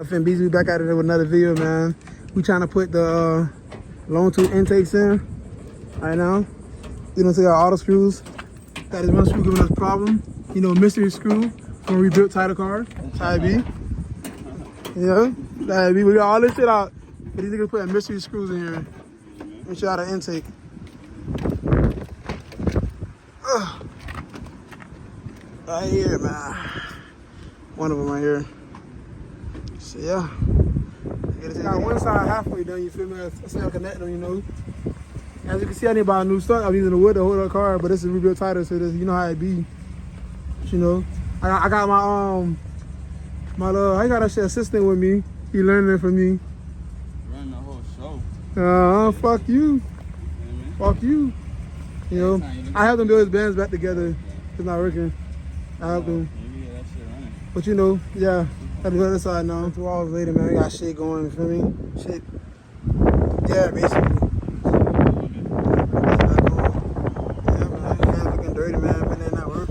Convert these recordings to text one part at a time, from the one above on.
FNB's, we back at it with another video, man. We trying to put the long tooth intakes in right now. We don't take our auto screws. Got this one screw giving us a problem. You know, mystery screw from a rebuilt title car, type B. Yeah, type B. We got all this shit out. But these niggas putting mystery screws in here. Make sure out the intake. Right here, man. One of them right here. So yeah, got one side halfway done, you feel me? That's how I connect them, you know. As you can see, I need to buy a new start. I'm using the wood to hold the car, but this is a rebuilt title, so this, you know how it be. But, you know, I got my little, I got a assistant with me. He learning it from me. Running the whole show. Fuck you. Fuck you. You know, I helped him build his bands back together. It's not working. I helped him. But you know, yeah. Got the other side now. 2 hours later, man, we got shit going, you feel me? Shit. Yeah, basically. Yeah, man, hands looking dirty, man. Been in that work.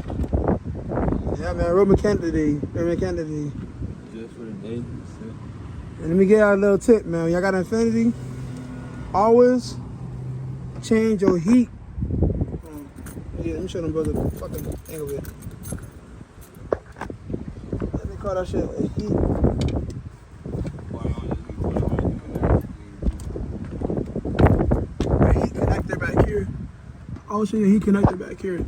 Yeah, man, road mechanic today. Just for the day. And let me get y'all a little tip, man. Y'all got Infiniti? Always change your heat. Yeah, let me show them brothers the fucking thing of it. Call that shit a heat. The heat connector back here. I'll show you the heat connector back here.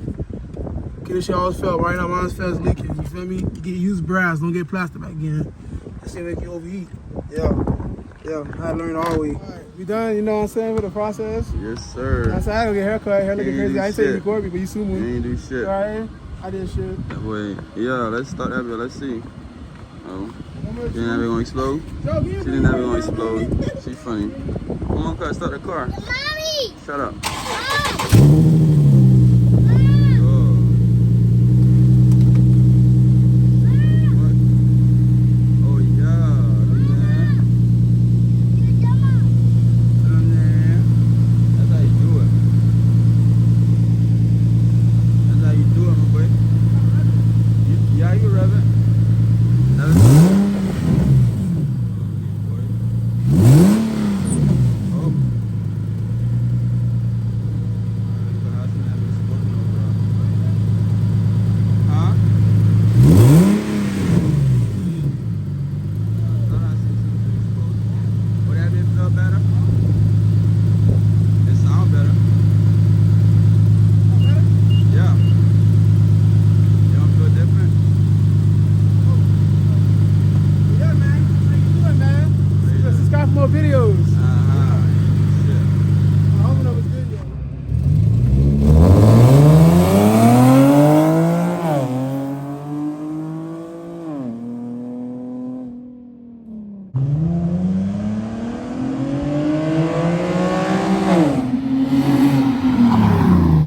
Okay, this shit always fell. Right now, mine's feels leaking. You feel me? You get used brass, don't get plastic back in. That shit make you overheat. Yeah. I had to learn all the way. Alright, we done, you know what I'm saying, with the process? Yes, sir. I said I gotta get a haircut. Hair looking crazy. I ain't say you record me, but you sue me. You ain't do shit. Alright, I did shit. That way, yeah, let's start that bit. Let's see. Oh, she didn't have it gonna explode. She didn't have it gonna explode. She funny. Come on, car, start the car. Mommy! Shut up. More videos.